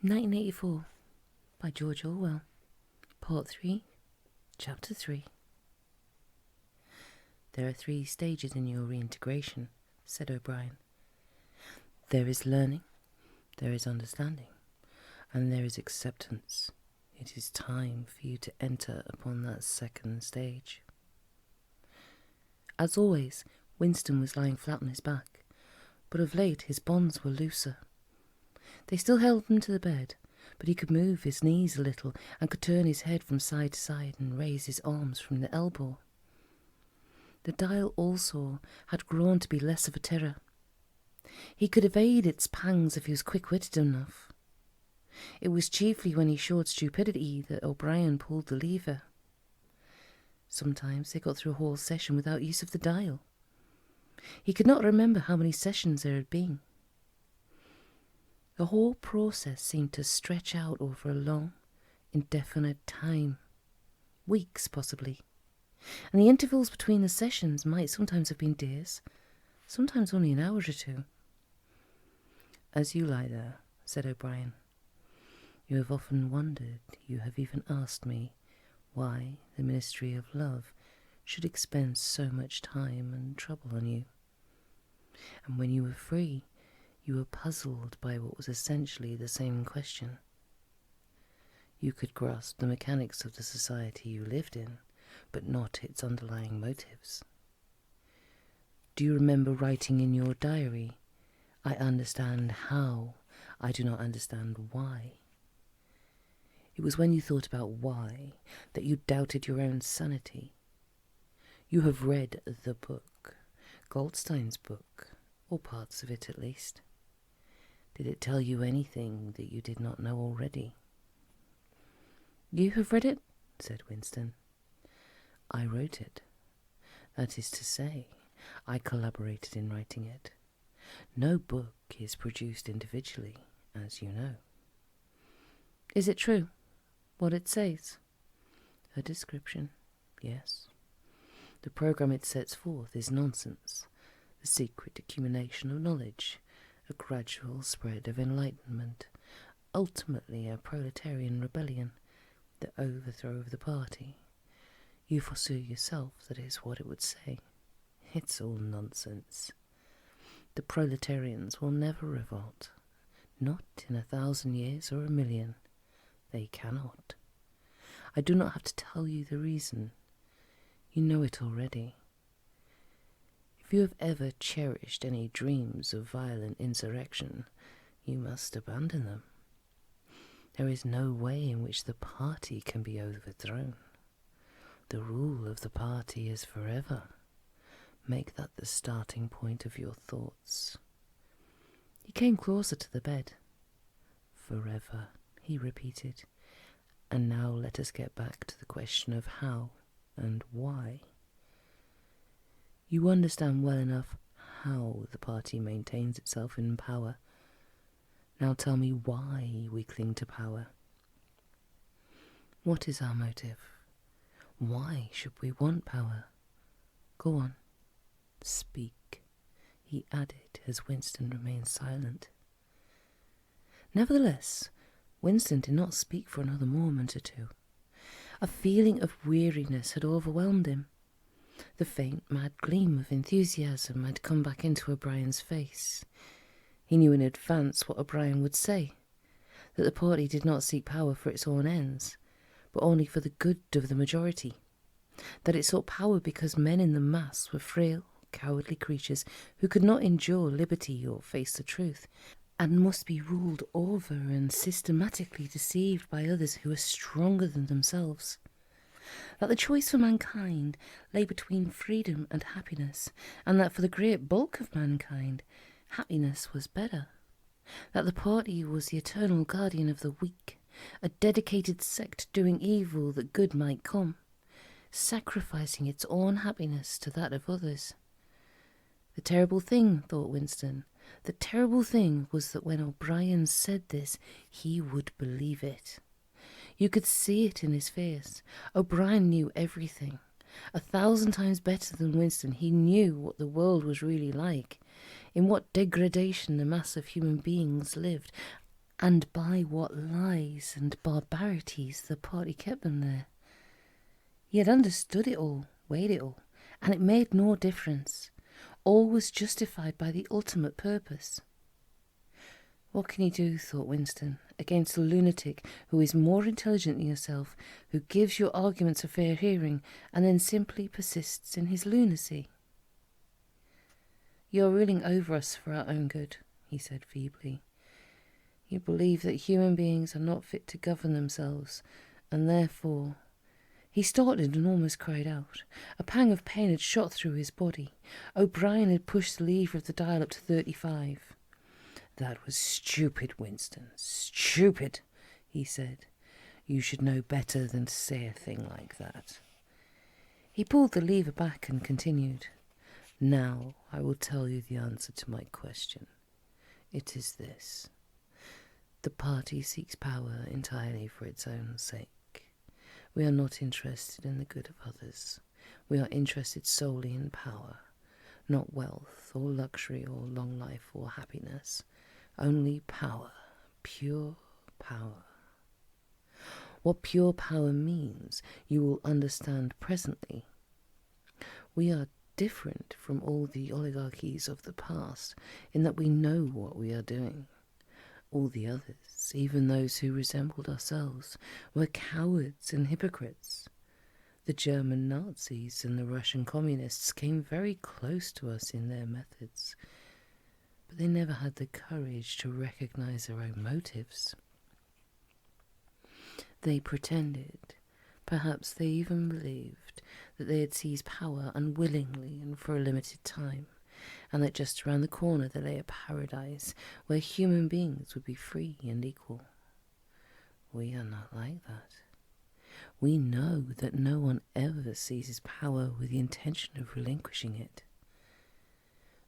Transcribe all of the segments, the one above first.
1984 by George Orwell. Part 3, Chapter 3. There are 3 stages in your reintegration, said O'Brien. There is learning, there is understanding, and there is acceptance. It is time for you to enter upon that second stage. As always, Winston was lying flat on his back, but of late his bonds were looser. They still held him to the bed, but he could move his knees a little and could turn his head from side to side and raise his arms from the elbow. The dial also had grown to be less of a terror. He could evade its pangs if he was quick-witted enough. It was chiefly when he showed stupidity that O'Brien pulled the lever. Sometimes they got through a whole session without use of the dial. He could not remember how many sessions there had been. The whole process seemed to stretch out over a long, indefinite time. Weeks, possibly. And the intervals between the sessions might sometimes have been days, sometimes only an hour or two. As you lie there, said O'Brien, you have often wondered, you have even asked me, why the Ministry of Love should expend so much time and trouble on you. And when you were free, you were puzzled by what was essentially the same question. You could grasp the mechanics of the society you lived in, but not its underlying motives. Do you remember writing in your diary, I understand how, I do not understand why? It was when you thought about why that you doubted your own sanity. You have read the book, Goldstein's book, or parts of it at least. Did it tell you anything that you did not know already? You have read it, said Winston. I wrote it. That is to say, I collaborated in writing it. No book is produced individually, as you know. Is it true, what it says? A description, yes. The programme it sets forth is nonsense, the secret accumulation of knowledge, a gradual spread of enlightenment, ultimately a proletarian rebellion, the overthrow of the party. You foresaw yourself that is what it would say. It's all nonsense. The proletarians will never revolt, not in 1,000 years or 1,000,000. They cannot. I do not have to tell you the reason. You know it already. If you have ever cherished any dreams of violent insurrection, you must abandon them. There is no way in which the party can be overthrown. The rule of the party is forever. Make that the starting point of your thoughts. He came closer to the bed. Forever, he repeated. And now let us get back to the question of how and why. You understand well enough how the party maintains itself in power. Now tell me why we cling to power. What is our motive? Why should we want power? Go on, speak, he added as Winston remained silent. Nevertheless, Winston did not speak for another moment or two. A feeling of weariness had overwhelmed him. The faint, mad gleam of enthusiasm had come back into O'Brien's face. He knew in advance what O'Brien would say, that the party did not seek power for its own ends, but only for the good of the majority, that it sought power because men in the mass were frail, cowardly creatures who could not endure liberty or face the truth, and must be ruled over and systematically deceived by others who were stronger than themselves. That the choice for mankind lay between freedom and happiness, and that for the great bulk of mankind, happiness was better. That the party was the eternal guardian of the weak, a dedicated sect doing evil that good might come, sacrificing its own happiness to that of others. The terrible thing, thought Winston, the terrible thing was that when O'Brien said this, he would believe it. You could see it in his face. O'Brien knew everything. 1,000 times better than Winston, he knew what the world was really like, in what degradation the mass of human beings lived, and by what lies and barbarities the party kept them there. He had understood it all, weighed it all, and it made no difference. All was justified by the ultimate purpose. What can you do, thought Winston, against a lunatic who is more intelligent than yourself, who gives your arguments a fair hearing, and then simply persists in his lunacy? "You're ruling over us for our own good," he said feebly. "You believe that human beings are not fit to govern themselves, and therefore—" He started and almost cried out. A pang of pain had shot through his body. O'Brien had pushed the lever of the dial up to 35. "That was stupid, Winston, stupid," he said. "You should know better than to say a thing like that." He pulled the lever back and continued. "Now I will tell you the answer to my question. It is this. The party seeks power entirely for its own sake. We are not interested in the good of others. We are interested solely in power, not wealth or luxury or long life or happiness. Only power, pure power. What pure power means you will understand presently. We are different from all the oligarchies of the past in that we know what we are doing. All the others, even those who resembled ourselves, were cowards and hypocrites. The German Nazis and the Russian communists came very close to us in their methods, but they never had the courage to recognize their own motives. They pretended, perhaps they even believed, that they had seized power unwillingly and for a limited time, and that just around the corner there lay a paradise where human beings would be free and equal. We are not like that. We know that no one ever seizes power with the intention of relinquishing it.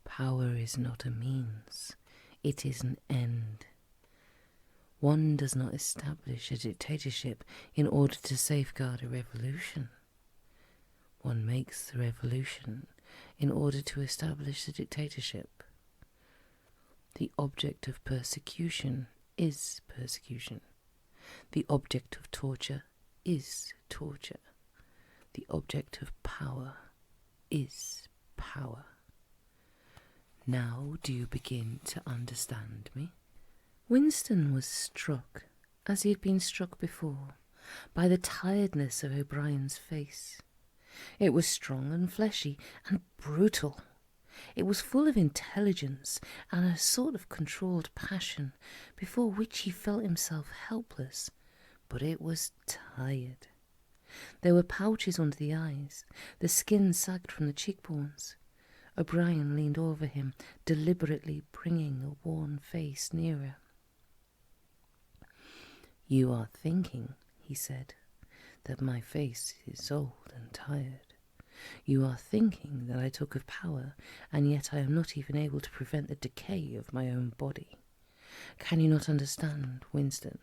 Power is not a means, it is an end. One does not establish a dictatorship in order to safeguard a revolution. One makes the revolution in order to establish the dictatorship. The object of persecution is persecution. The object of torture is torture. The object of power is power. Now do you begin to understand me? Winston was struck, as he had been struck before, by the tiredness of O'Brien's face. It was strong and fleshy and brutal. It was full of intelligence and a sort of controlled passion before which he felt himself helpless, but it was tired. There were pouches under the eyes, the skin sagged from the cheekbones. O'Brien leaned over him, deliberately bringing the worn face nearer. "You are thinking," he said, "that my face is old and tired. You are thinking that I took of power, and yet I am not even able to prevent the decay of my own body. Can you not understand, Winston,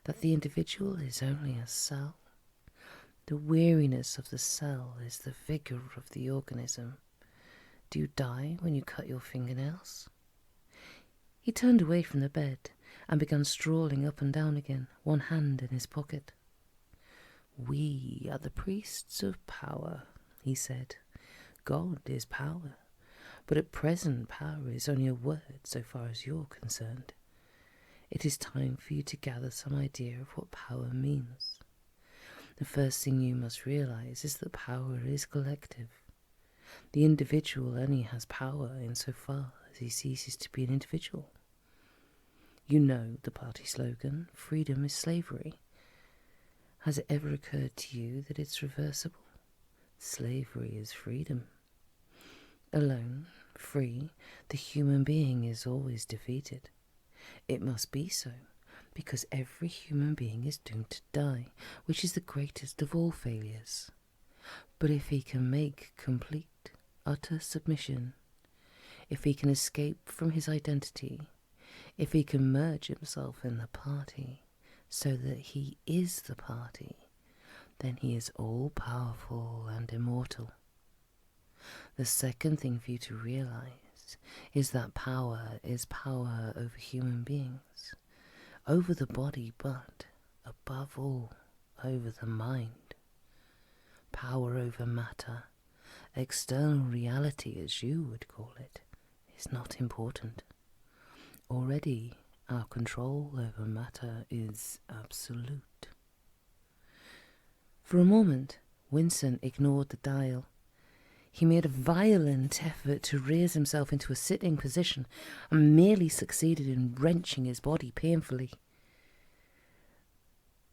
that the individual is only a cell? The weariness of the cell is the vigour of the organism. Do you die when you cut your fingernails?" He turned away from the bed and began strolling up and down again, one hand in his pocket. "We are the priests of power," he said. "God is power, but at present power is only a word so far as you're concerned. It is time for you to gather some idea of what power means. The first thing you must realize is that power is collective. The individual only has power insofar as he ceases to be an individual. You know the party slogan, freedom is slavery. Has it ever occurred to you that it's reversible? Slavery is freedom. Alone, free, the human being is always defeated. It must be so, because every human being is doomed to die, which is the greatest of all failures. But if he can make complete, utter submission, if he can escape from his identity, if he can merge himself in the party so that he is the party, then he is all-powerful and immortal. The second thing for you to realize is that power is power over human beings. over the body, but, above all, over the mind. Power over matter, external reality as you would call it, is not important. Already our control over matter is absolute. For a moment, Winston ignored the dial. He made a violent effort to raise himself into a sitting position and merely succeeded in wrenching his body painfully.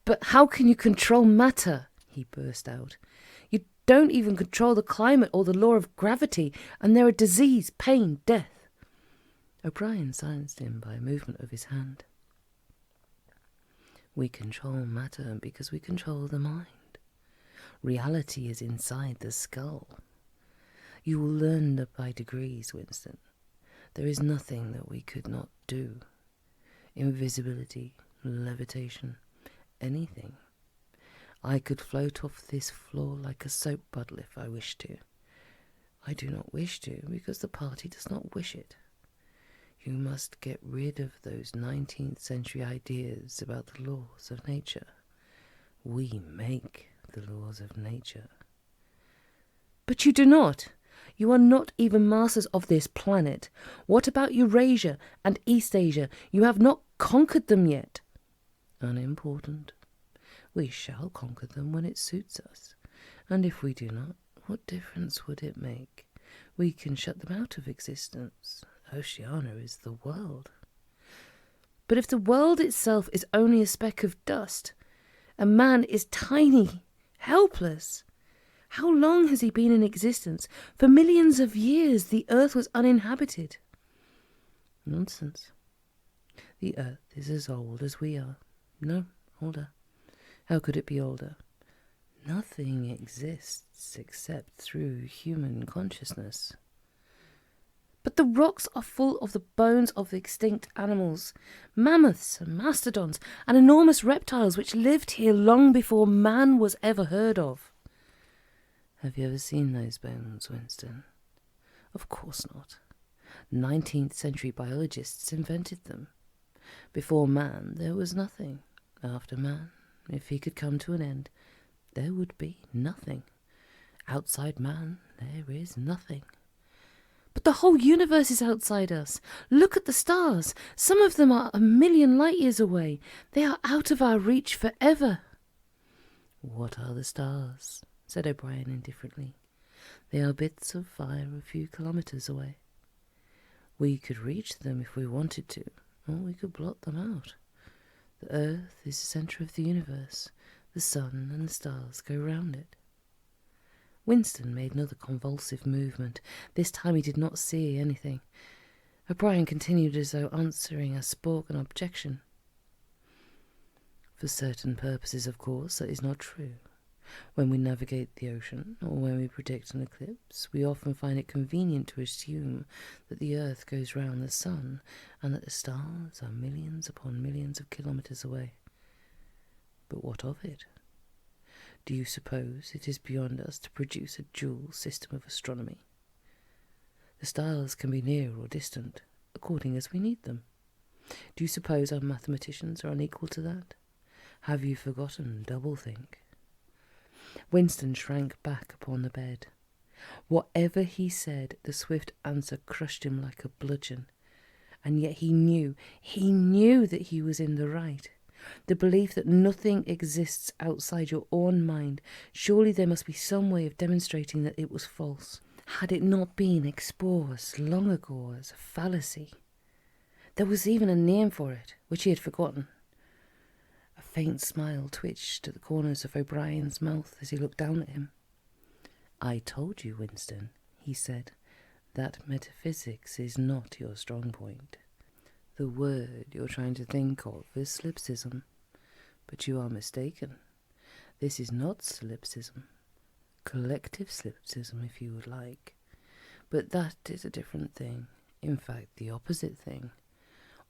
"But how can you control matter?" he burst out. "You don't even control the climate or the law of gravity, and there are disease, pain, death." O'Brien silenced him by a movement of his hand. "We control matter because we control the mind. Reality is inside the skull. You will learn that by degrees, Winston. There is nothing that we could not do. Invisibility, levitation, anything. I could float off this floor like a soap bubble if I wished to. I do not wish to because the party does not wish it. You must get rid of those 19th century ideas about the laws of nature. We make the laws of nature." "But you do not. You are not even masters of this planet. What about Eurasia and East Asia? You have not conquered them yet." "Unimportant. We shall conquer them when it suits us. And if we do not, what difference would it make? We can shut them out of existence. Oceania is the world." "But if the world itself is only a speck of dust, and man is tiny, helpless. How long has he been in existence? For millions of years the earth was uninhabited." "Nonsense. The earth is as old as we are. No, older. How could it be older? Nothing exists except through human consciousness." "But the rocks are full of the bones of extinct animals, mammoths and mastodons and enormous reptiles which lived here long before man was ever heard of." "Have you ever seen those bones, Winston?" "Of course not. 19th century biologists invented them. Before man there was nothing. After man, if he could come to an end, there would be nothing. Outside man there is nothing." "But the whole universe is outside us. Look at the stars. Some of them are 1,000,000 light years away. They are out of our reach forever." "What are the stars?" said O'Brien indifferently. "They are bits of fire a few kilometres away. We could reach them if we wanted to, or we could blot them out. The earth is the centre of the universe. The sun and the stars go round it." Winston made another convulsive movement. This time he did not see anything. O'Brien continued as though answering a spoken objection. "For certain purposes, of course, that is not true. When we navigate the ocean, or when we predict an eclipse, we often find it convenient to assume that the earth goes round the sun, and that the stars are millions upon millions of kilometres away. But what of it? Do you suppose it is beyond us to produce a dual system of astronomy? The stars can be near or distant, according as we need them. Do you suppose our mathematicians are unequal to that? Have you forgotten doublethink?" Winston shrank back upon the bed. Whatever he said, the swift answer crushed him like a bludgeon. And yet he knew that he was in the right. The belief that nothing exists outside your own mind, surely there must be some way of demonstrating that it was false. Had it not been exposed long ago as a fallacy? There was even a name for it, which he had forgotten. A faint smile twitched at the corners of O'Brien's mouth as he looked down at him. "I told you, Winston," he said, "that metaphysics is not your strong point. The word you're trying to think of is solipsism. But you are mistaken. This is not solipsism. Collective solipsism, if you would like. But that is a different thing. In fact, the opposite thing.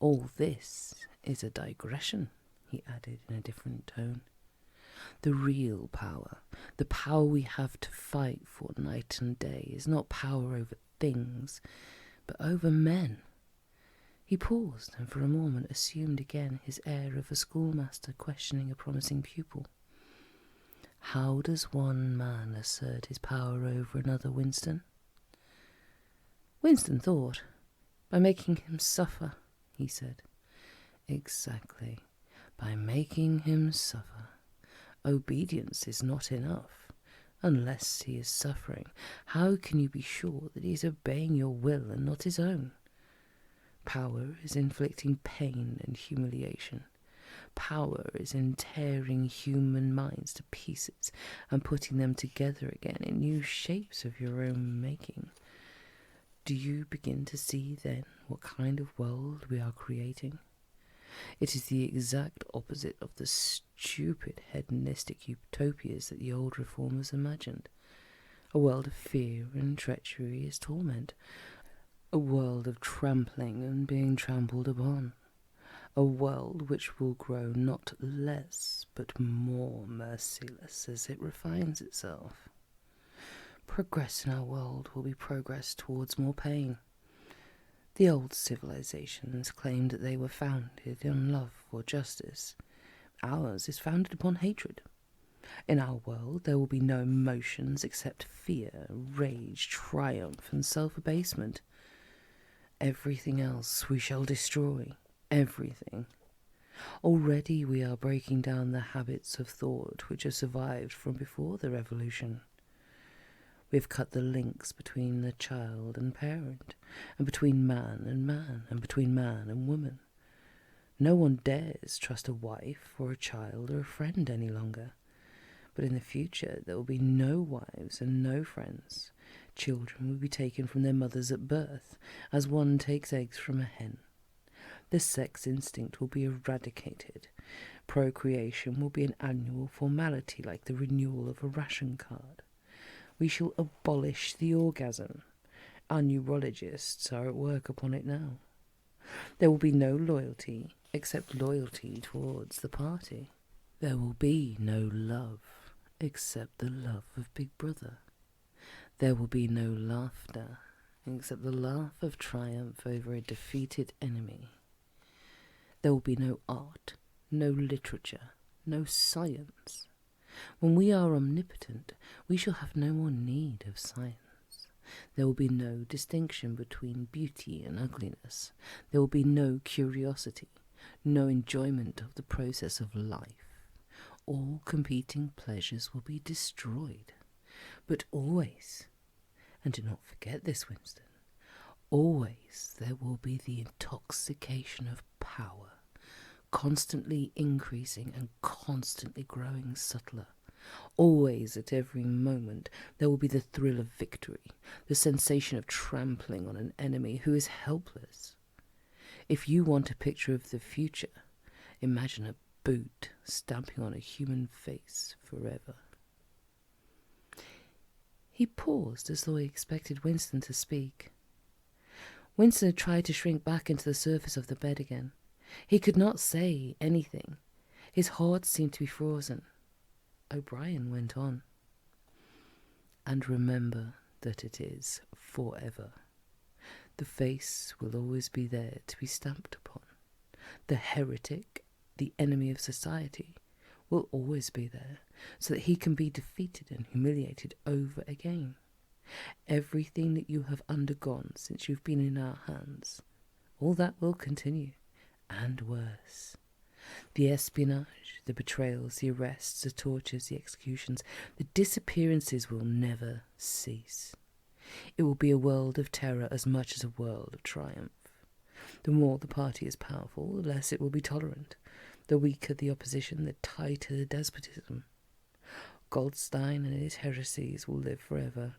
All this is a digression," he added in a different tone. "The real power, the power we have to fight for night and day, is not power over things, but over men. He paused and for a moment assumed again his air of a schoolmaster questioning a promising pupil. How does one man assert his power over another, Winston? Winston thought. By making him suffer, he said. Exactly. By making him suffer. Obedience is not enough. Unless he is suffering, how can you be sure that he is obeying your will and not his own? Power is inflicting pain and humiliation. Power is in tearing human minds to pieces and putting them together again in new shapes of your own making. Do you begin to see, then, what kind of world we are creating? It is the exact opposite of the stupid hedonistic utopias that the old reformers imagined. A world of fear and treachery is torment. A world of trampling and being trampled upon. A world which will grow not less but more merciless as it refines itself. Progress in our world will be progress towards more pain. The old civilizations claimed that they were founded on love or justice. Ours is founded upon hatred. In our world there will be no emotions except fear, rage, triumph, and self-abasement. Everything else we shall destroy. Everything. Already we are breaking down the habits of thought which have survived from before the revolution. We have cut the links between the child and parent, and between man, and between man and woman. No one dares trust a wife or a child or a friend any longer. But in the future there will be no wives and no friends. Children will be taken from their mothers at birth, as one takes eggs from a hen. The sex instinct will be eradicated. Procreation will be an annual formality like the renewal of a ration card. We shall abolish the orgasm. Our neurologists are at work upon it now. There will be no loyalty except loyalty towards the party. There will be no love except the love of Big Brother. There will be no laughter except the laugh of triumph over a defeated enemy. There will be no art, no literature, no science. When we are omnipotent, we shall have no more need of science. There will be no distinction between beauty and ugliness. There will be no curiosity, no enjoyment of the process of life. All competing pleasures will be destroyed. But always, and do not forget this, Winston, always there will be the intoxication of power, constantly increasing and constantly growing subtler. Always, at every moment, there will be the thrill of victory, the sensation of trampling on an enemy who is helpless. If you want a picture of the future, imagine a boot stamping on a human face forever. He paused as though he expected Winston to speak. Winston had tried to shrink back into the surface of the bed again. He could not say anything. His heart seemed to be frozen. O'Brien went on. And remember that it is forever. The face will always be there to be stamped upon. The heretic, the enemy of society, will always be there, so that he can be defeated and humiliated over again. Everything that you have undergone since you've been in our hands, all that will continue, and worse. The espionage, the betrayals, the arrests, the tortures, the executions, the disappearances will never cease. It will be a world of terror as much as a world of triumph. The more the party is powerful, the less it will be tolerant. The weaker the opposition, the tighter the despotism. Goldstein and his heresies will live forever.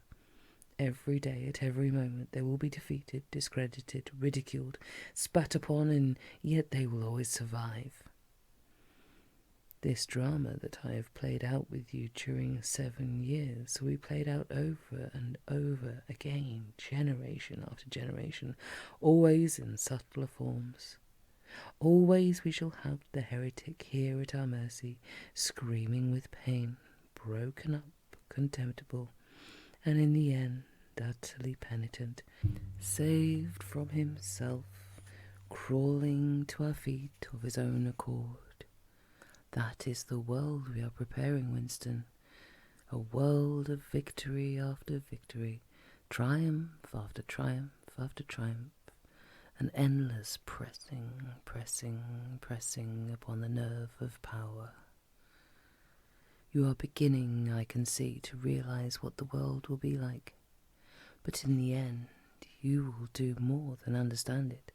Every day, at every moment, they will be defeated, discredited, ridiculed, spat upon, and yet they will always survive. This drama that I have played out with you during 7 years will be played out over and over again, generation after generation, always in subtler forms. Always we shall have the heretic here at our mercy, screaming with pain, broken up, contemptible, and in the end utterly penitent, saved from himself crawling to our feet of his own accord. That is the world we are preparing, Winston. A world of victory after victory, triumph after triumph after triumph, an endless pressing, pressing, pressing upon the nerve of power. You are beginning, I can see, to realize what the world will be like. But in the end, you will do more than understand it.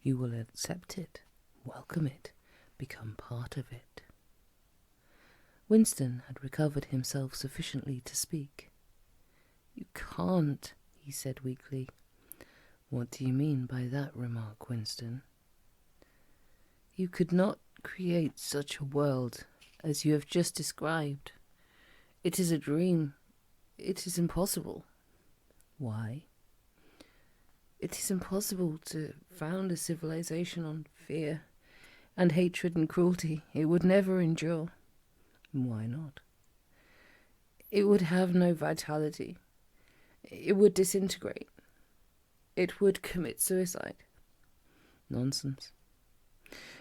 You will accept it, welcome it, become part of it. Winston had recovered himself sufficiently to speak. "You can't," he said weakly. "What do you mean by that remark, Winston?" "You could not create such a world as you have just described. It is a dream. It is impossible." "Why?" "It is impossible to found a civilization on fear and hatred and cruelty. It would never endure." "Why not?" "It would have no vitality. It would disintegrate. It would commit suicide." "Nonsense.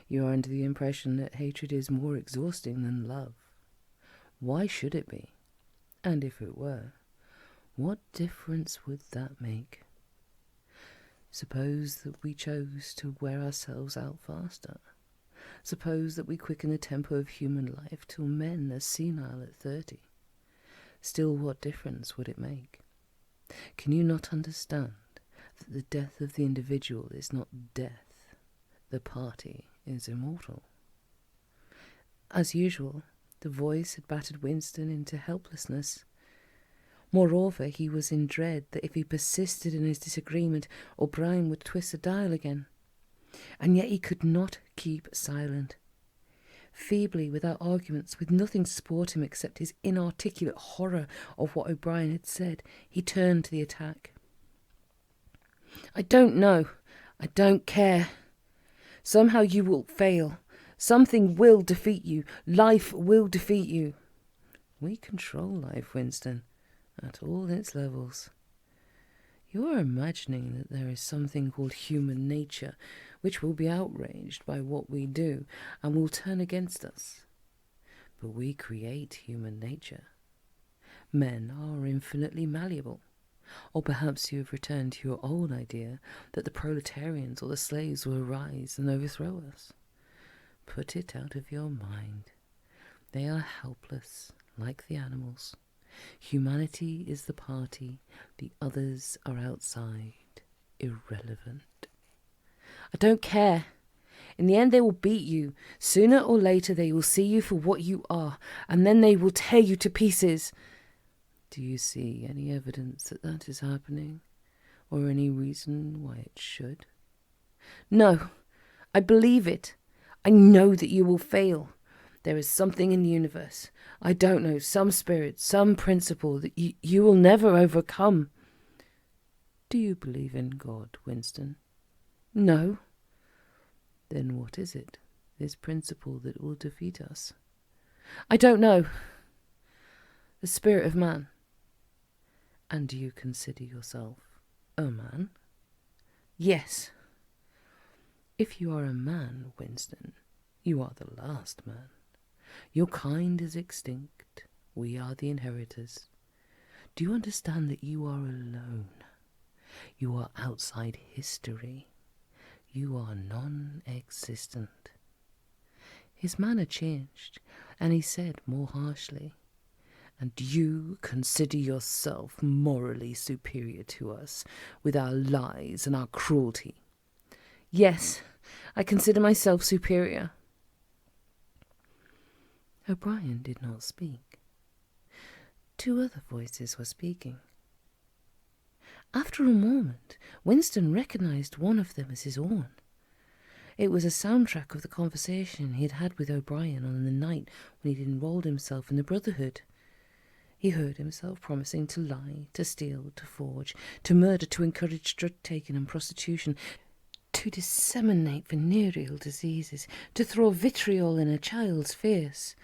You are under the impression that hatred is more exhausting than love. Why should it be? And if it were, what difference would that make? Suppose that we chose to wear ourselves out faster. Suppose that we quicken the tempo of human life till men are senile at 30. Still, what difference would it make? Can you not understand that the death of the individual is not death? The party is immortal." As usual, the voice had battered Winston into helplessness. Moreover, he was in dread that if he persisted in his disagreement, O'Brien would twist the dial again. And yet he could not keep silent. Feebly, without arguments, with nothing to support him except his inarticulate horror of what O'Brien had said, he turned to the attack. "I don't know. I don't care. Somehow you will fail. Something will defeat you. Life will defeat you." "We control life, Winston, at all its levels. You are imagining that there is something called human nature which will be outraged by what we do and will turn against us. But we create human nature. Men are infinitely malleable. Or perhaps you have returned to your old idea that the proletarians or the slaves will arise and overthrow us. Put it out of your mind. They are helpless, like the animals. Humanity is the party, the others are outside, irrelevant." "I don't care. In the end they will beat you. Sooner or later they will see you for what you are, and then they will tear you to pieces." "Do you see any evidence that that is happening, or any reason why it should?" "No, I believe it. I know that you will fail. There is something in the universe, I don't know, some spirit, some principle that you will never overcome." "Do you believe in God, Winston?" "No." "Then what is it, this principle that will defeat us?" "I don't know. The spirit of man." "And do you consider yourself a man?" "Yes." "If you are a man, Winston, you are the last man. Your kind is extinct. We are the inheritors. Do you understand that you are alone? You are outside history. You are non-existent." His manner changed, and he said more harshly, "And you consider yourself morally superior to us, with our lies and our cruelty?" "Yes, I consider myself superior." O'Brien did not speak. Two other voices were speaking. After a moment, Winston recognized one of them as his own. It was a soundtrack of the conversation he had had with O'Brien on the night when he had enrolled himself in the Brotherhood. He heard himself promising to lie, to steal, to forge, to murder, to encourage drug-taking and prostitution, to disseminate venereal diseases, to throw vitriol in a child's face.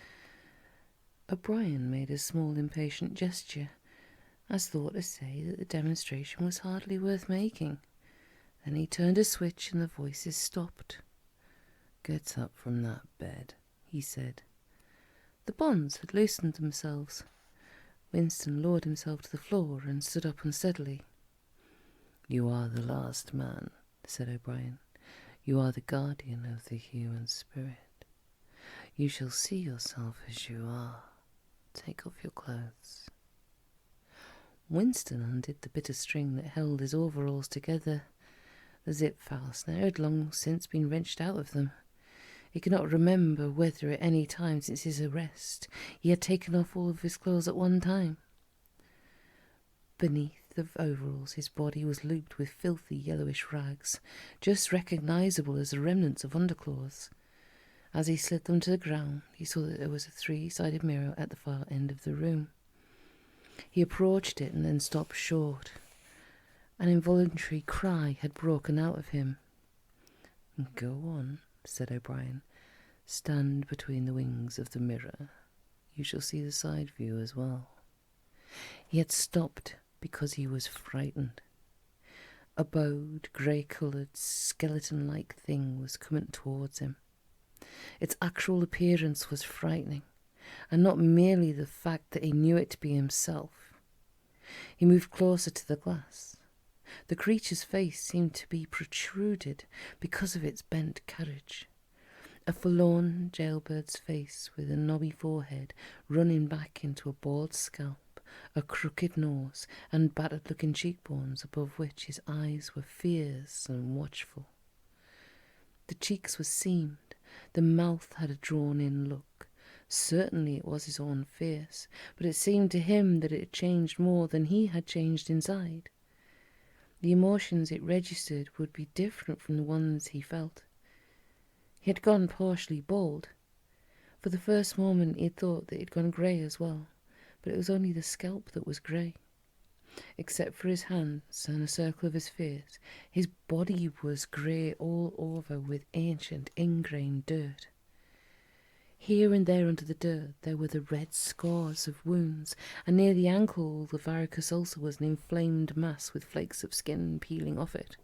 O'Brien made a small impatient gesture, as though to say that the demonstration was hardly worth making. Then he turned a switch and the voices stopped. "Get up from that bed," he said. The bonds had loosened themselves. Winston lowered himself to the floor and stood up unsteadily. "You are the last man," said O'Brien. "You are the guardian of the human spirit. You shall see yourself as you are. Take off your clothes." Winston undid the bit of string that held his overalls together. The zip fastener had long since been wrenched out of them. He could not remember whether at any time since his arrest he had taken off all of his clothes at one time. Beneath the overalls his body was looped with filthy yellowish rags, just recognisable as the remnants of underclothes. As he slid them to the ground, he saw that there was a 3-sided mirror at the far end of the room. He approached it and then stopped short. An involuntary cry had broken out of him. "Go on," said O'Brien. "Stand between the wings of the mirror. You shall see the side view as well." He had stopped because he was frightened. A bowed, grey-coloured, skeleton-like thing was coming towards him. Its actual appearance was frightening, and not merely the fact that he knew it to be himself. He moved closer to the glass. The creature's face seemed to be protruded because of its bent carriage. A forlorn jailbird's face with a knobby forehead running back into a bald scalp, a crooked nose, and battered-looking cheekbones above which his eyes were fierce and watchful. The cheeks were seamed, the mouth had a drawn-in look. Certainly it was his own face, but it seemed to him that it had changed more than he had changed inside. The emotions it registered would be different from the ones he felt. He had gone partially bald. For the first moment he had thought that he had gone grey as well, but it was only the scalp that was grey. Except for his hands and a circle of his face, his body was grey all over with ancient ingrained dirt. Here and there under the dirt there were the red scars of wounds, and near the ankle the varicose ulcer was an inflamed mass with flakes of skin peeling off it.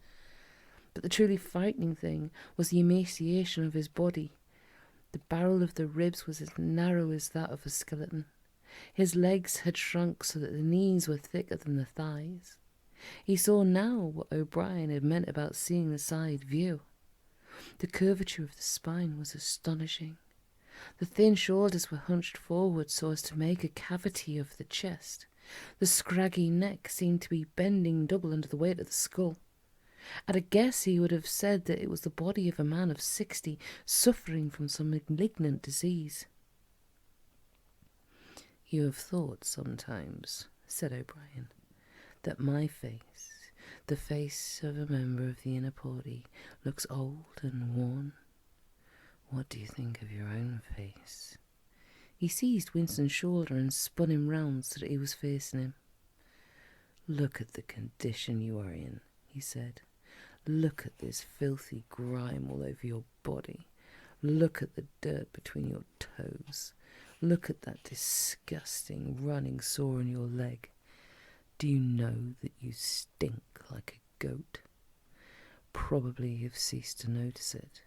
But the truly frightening thing was the emaciation of his body. The barrel of the ribs was as narrow as that of a skeleton. His legs had shrunk so that the knees were thicker than the thighs. He saw now what O'Brien had meant about seeing the side view. The curvature of the spine was astonishing. The thin shoulders were hunched forward so as to make a cavity of the chest. The scraggy neck seemed to be bending double under the weight of the skull. At a guess he would have said that it was the body of a man of 60 suffering from some malignant disease. "You have thought sometimes," said O'Brien, "that my face, the face of a member of the inner party, looks old and worn. What do you think of your own face?" He seized Winston's shoulder and spun him round so that he was facing him. "Look at the condition you are in," he said. "Look at this filthy grime all over your body. Look at the dirt between your toes. Look at that disgusting running sore on your leg. Do you know that you stink like a goat? Probably you've ceased to notice it.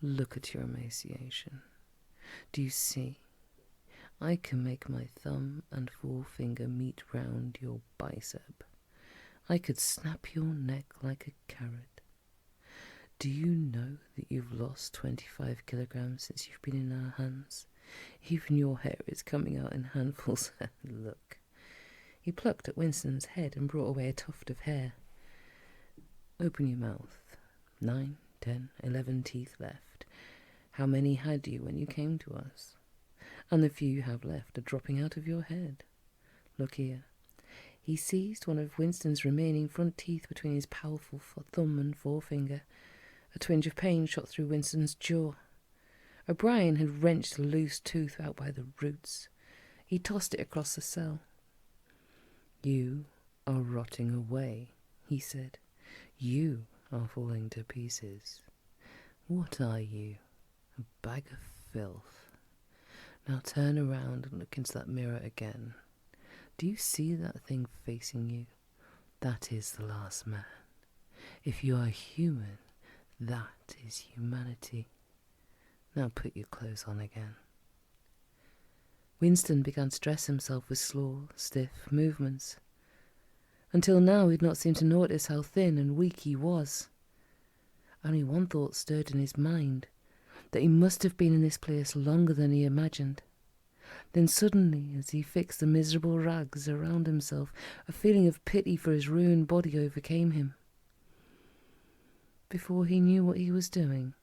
Look at your emaciation. Do you see? I can make my thumb and forefinger meet round your bicep. I could snap your neck like a carrot. Do you know that you've lost 25 kilograms since you've been in our hands? Even your hair is coming out in handfuls. Look." He plucked at Winston's head and brought away a tuft of hair. "Open your mouth. 9, 10, 11 teeth left. How many had you when you came to us? And the few you have left are dropping out of your head. Look here." He seized one of Winston's remaining front teeth between his powerful thumb and forefinger. A twinge of pain shot through Winston's jaw. O'Brien had wrenched a loose tooth out by the roots. He tossed it across the cell. "You are rotting away," he said. "You are falling to pieces. What are you? A bag of filth. Now turn around and look into that mirror again. Do you see that thing facing you? That is the last man. If you are human, that is humanity. Now put your clothes on again. Winston began to dress himself with slow, stiff movements. Until now he had not seemed to notice how thin and weak he was. Only one thought stirred in his mind, that he must have been in this place longer than he imagined. Then suddenly, as he fixed the miserable rags around himself, a feeling of pity for his ruined body overcame him. Before he knew what he was doing,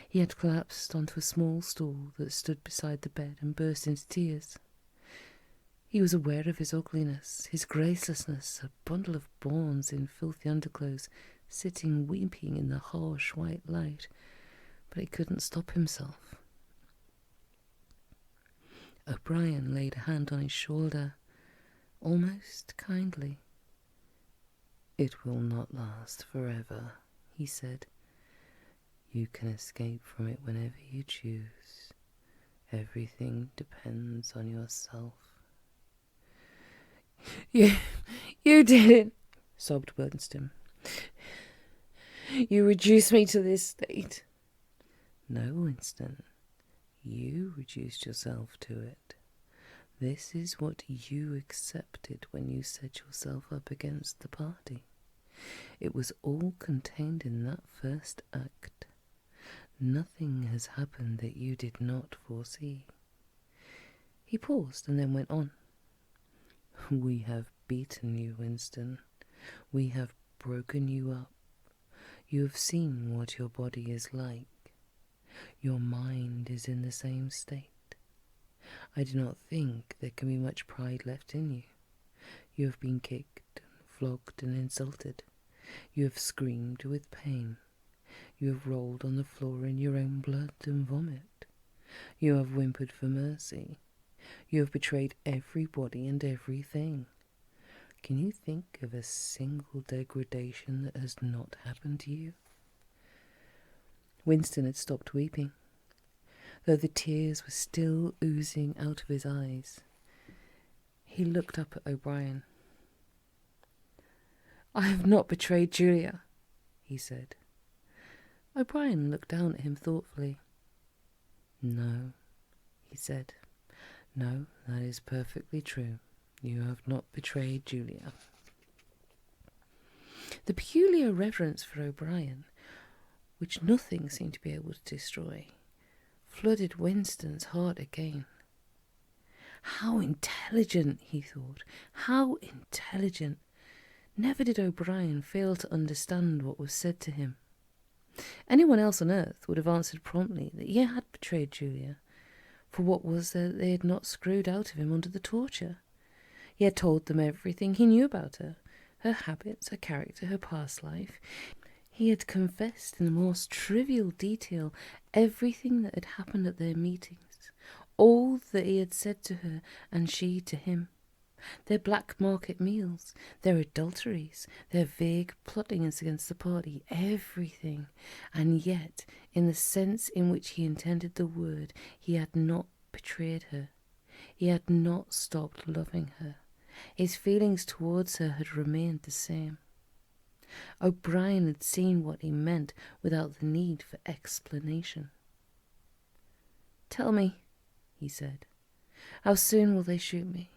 he had collapsed onto a small stool that stood beside the bed and burst into tears. He was aware of his ugliness, his gracelessness, a bundle of bones in filthy underclothes, sitting weeping in the harsh white light, but he couldn't stop himself. O'Brien laid a hand on his shoulder, almost kindly. "It will not last forever," he said. "You can escape from it whenever you choose. Everything depends on yourself." You did it," sobbed Winston. "You reduced me to this state." "No, Winston. You reduced yourself to it. This is what you accepted when you set yourself up against the party. It was all contained in that first act. Nothing has happened that you did not foresee." He paused and then went on. "We have beaten you, Winston. We have broken you up. You have seen what your body is like. Your mind is in the same state. I do not think there can be much pride left in you. You have been kicked, flogged and insulted. You have screamed with pain. You have rolled on the floor in your own blood and vomit. You have whimpered for mercy. You have betrayed everybody and everything. Can you think of a single degradation that has not happened to you?" Winston had stopped weeping, though the tears were still oozing out of his eyes. He looked up at O'Brien. "I have not betrayed Julia," he said. O'Brien looked down at him thoughtfully. "No," he said. "No, that is perfectly true. You have not betrayed Julia." The peculiar reverence for O'Brien, which nothing seemed to be able to destroy, flooded Winston's heart again. How intelligent, he thought. How intelligent. Never did O'Brien fail to understand what was said to him. Anyone else on earth would have answered promptly that he had betrayed Julia, for what was there that they had not screwed out of him under the torture? He had told them everything he knew about her, her habits, her character, her past life. He had confessed in the most trivial detail everything that had happened at their meetings, all that he had said to her and she to him, their black market meals, their adulteries, their vague plottings against the party, everything. And yet, in the sense in which he intended the word, he had not betrayed her. He had not stopped loving her. His feelings towards her had remained the same. O'Brien had seen what he meant without the need for explanation. "Tell me," he said, "how soon will they shoot me?"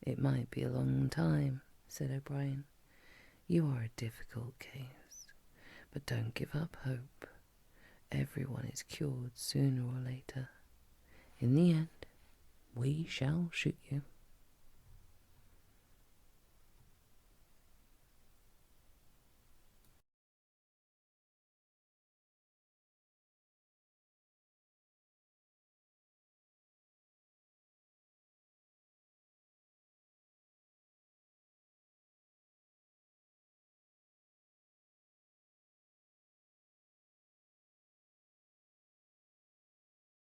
"It might be a long time," said O'Brien. "You are a difficult case, but don't give up hope. Everyone is cured sooner or later. In the end, we shall shoot you."